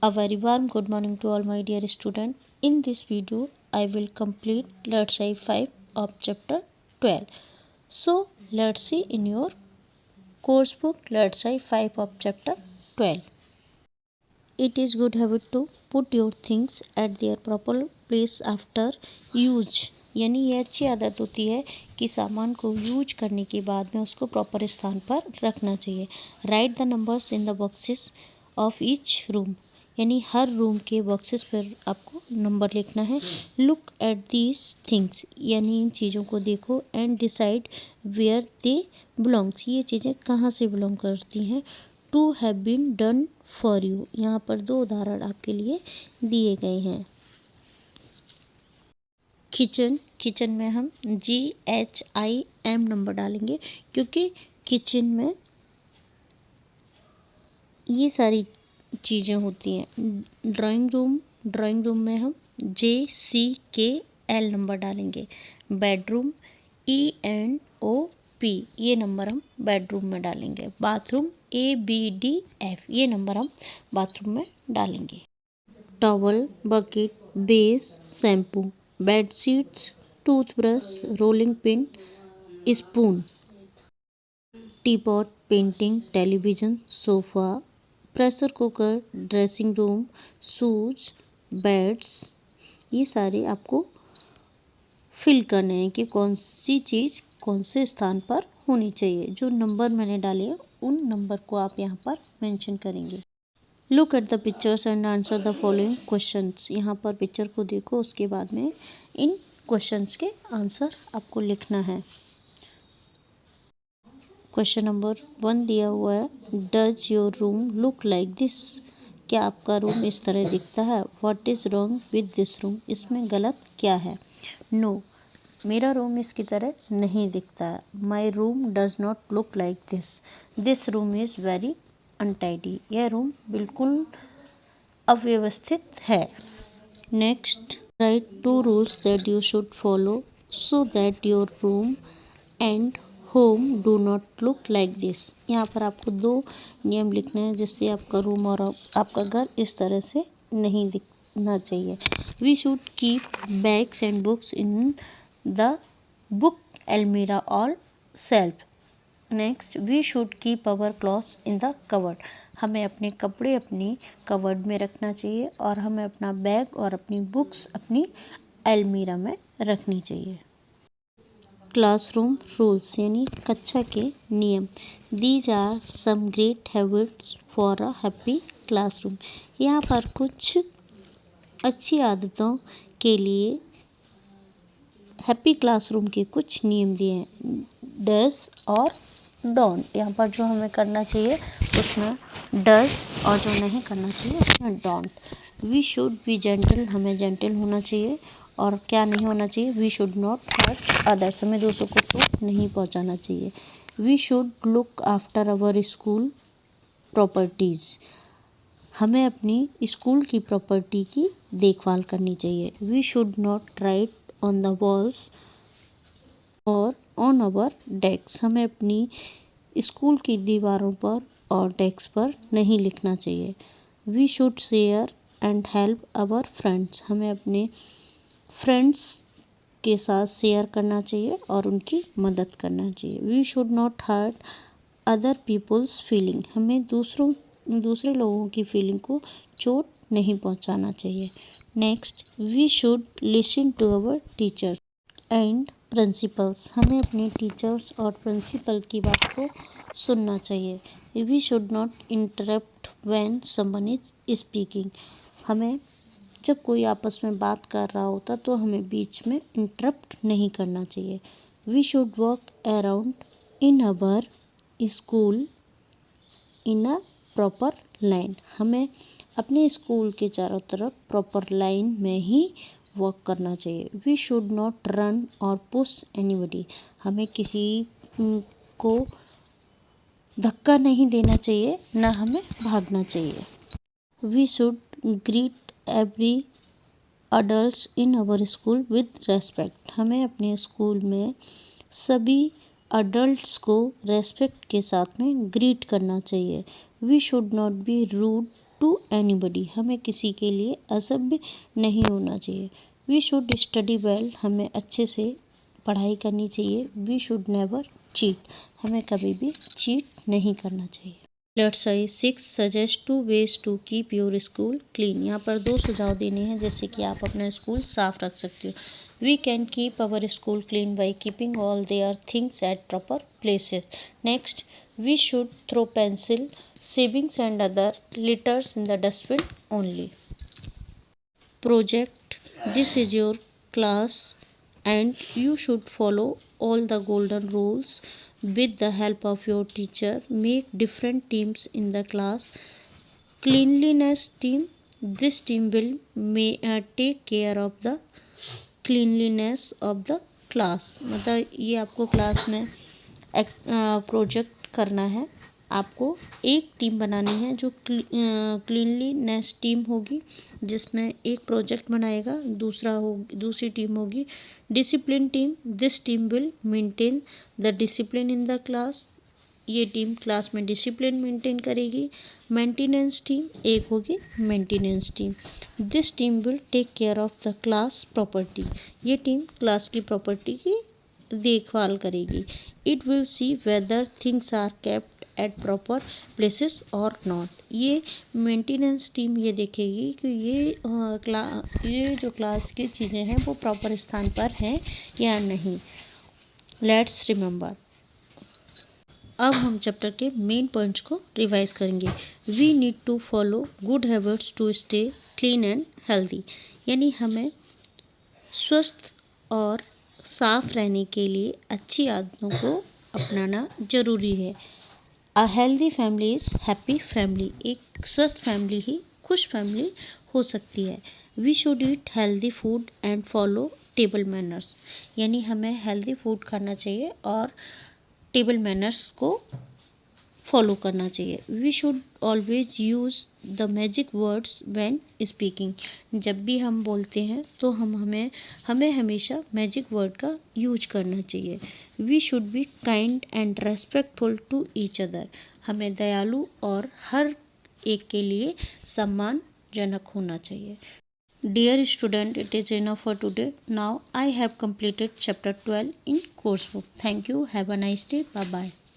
A very warm good morning to all my dear students. In this video, I will complete Let's Say 5 of chapter 12. So, let's see in your course book Let's Say 5 of chapter 12. It is good habit to put your things at their proper place after use. यानी ये अच्छी आदत होती है कि सामान को use करने के बाद में उसको प्रॉपर स्थान पर रखना चाहिए. Right the numbers in the boxes of each room. यानी हर रूम के बॉक्सेस पर आपको नंबर लिखना है. Look at these things. यानी इन चीज़ों को देखो and decide where they belongs. ये चीज़ें कहाँ से बिलोंग करती हैं. To have been done for you. यहाँ पर 2 उदाहरण आपके लिए दिए गए हैं. किचन में हम GHIM नंबर डालेंगे क्योंकि किचन में ये सारी चीज़ें होती हैं. ड्राइंग रूम में हम JCKL नंबर डालेंगे. बेडरूम ENOP ये नंबर हम बेडरूम में डालेंगे. बाथरूम ABDF ये नंबर हम बाथरूम में डालेंगे. Towel, bucket, base, shampoo, bedsheets, toothbrush, rolling pin, spoon, teapot, painting, television, sofa, pressure cooker, dressing room, shoes, beds. ये सारे आपको फिल करने हैं कि कौन सी चीज़ कौन से स्थान पर होनी चाहिए. जो नंबर मैंने डाले हैं उन नंबर को आप यहाँ पर मेंशन करेंगे. Look at the pictures and answer the following questions. यहाँ पर पिक्चर को देखो, उसके बाद में इन क्वेश्चंस के आंसर आपको लिखना है. क्वेश्चन नंबर 1 दिया हुआ है. Does your room look like this. क्या आपका रूम इस तरह दिखता है. What is wrong with this room. इसमें गलत क्या है. नो, मेरा रूम इसकी तरह नहीं दिखता है. My room does not look like this. This room is very untidy. यह रूम बिल्कुल अव्यवस्थित है. Next, right 2 rules that you should follow so that your room and home do not look like this. यहाँ पर आपको 2 नियम लिखने हैं जिससे आपका रूम और आपका घर इस तरह से नहीं दिखना चाहिए. We should keep bags and books in the book अलमीरा और shelf. Next, we should keep our clothes in the cupboard. हमें अपने कपड़े अपनी कवर्ड में रखना चाहिए और हमें अपना बैग और अपनी बुक्स अपनी अलमीरा में रखनी चाहिए. क्लासरूम रूल्स यानी कक्षा के नियम. These are some great habits for a happy classroom. यहाँ पर कुछ अच्छी आदतों के लिए हैप्पी क्लासरूम के कुछ नियम दिए हैं. डज और डोंट. यहाँ पर जो हमें करना चाहिए उसमें डज और जो नहीं करना चाहिए उसमें don't. We should be gentle. हमें जेंटल होना चाहिए. और क्या नहीं होना चाहिए. We should not hurt others. हमें दूसरों को चोट नहीं पहुंचाना चाहिए. We should look after our school properties. हमें अपनी स्कूल की प्रॉपर्टी की देखभाल करनी चाहिए. We should not write on the walls और ऑन अवर डेस्क. हमें अपनी स्कूल की दीवारों पर और डेस्क पर नहीं लिखना चाहिए. We should share and help our friends. हमें अपने फ्रेंड्स के साथ शेयर करना चाहिए और उनकी मदद करना चाहिए. We should not hurt other people's feeling. हमें दूसरे लोगों की फीलिंग को चोट नहीं पहुंचाना चाहिए. Next, we should listen to our teachers and principals. हमें अपने टीचर्स और प्रिंसिपल की बात को सुनना चाहिए. We should not interrupt when someone is speaking. हमें जब कोई आपस में बात कर रहा होता तो हमें बीच में इंटरप्ट नहीं करना चाहिए. We should walk around in our school in a proper line. हमें अपने स्कूल के चारों तरफ प्रॉपर लाइन में ही वॉक करना चाहिए. वी शुड नॉट रन और पुश एनीबडी. हमें किसी को धक्का नहीं देना चाहिए, ना हमें भागना चाहिए. We should greet every adults in our school with respect. हमें अपने स्कूल में सभी अडल्ट्स को रेस्पेक्ट के साथ में ग्रीट करना चाहिए. We should not be rude to anybody, हमें किसी के लिए असभ्य नहीं होना चाहिए। वी शुड स्टडी वेल, हमें अच्छे से पढ़ाई करनी चाहिए। वी शुड नेवर चीट, हमें कभी भी चीट नहीं करना चाहिए। Exercise 6 suggest 2 ways to keep your school clean. यहाँ पर 2 सुझाव देने हैं जैसे कि आप अपना स्कूल साफ रख सकते हो। We can keep our school clean by keeping all their things at proper places. Next, we should throw pencil, shavings and other litters in the dustbin only. Project, this is your class and you should follow all the golden rules with the help of your teacher. Make different teams in the class. Cleanliness team, this team will take care of the cleanliness of the class. मतलब ये आपको class में project करना है। आपको एक team बनानी है जो क्लीनलीनेस टीम होगी, जिसमें एक प्रोजेक्ट बनाएगा, दूसरी टीम होगी discipline team. This team will maintain the discipline in the class, ये टीम क्लास में डिसिप्लिन मेंटेन करेगी। मेंटेनेंस टीम एक होगी maintenance team. This team will take care of the class property, ये टीम क्लास की property की देखभाल करेगी। It will see whether things are kept at proper places और नॉट, ये मेंटेनेंस टीम ये देखेगी कि ये जो क्लास की चीज़ें हैं वो प्रॉपर स्थान पर हैं या नहीं। लेट्स रिमेंबर, अब हम चैप्टर के मेन पॉइंट्स को रिवाइज करेंगे। We need to follow good habits to stay clean and healthy, यानी हमें स्वस्थ और साफ रहने के लिए अच्छी आदतों को अपनाना जरूरी है। A healthy family is happy family, एक स्वस्थ फैमिली ही खुश फैमिली हो सकती है। We should eat healthy food and follow table manners, यानी हमें हेल्दी फूड खाना चाहिए और टेबल मैनर्स को फॉलो करना चाहिए। We should always use the magic words when speaking, जब भी हम बोलते हैं तो हमें हमेशा मैजिक वर्ड का यूज करना चाहिए। We should be kind and respectful to each other, हमें दयालु और हर एक के लिए सम्मानजनक होना चाहिए। Dear student, it is enough for today. Now I have completed chapter 12 in course book. Thank you. Have a nice day. Bye bye.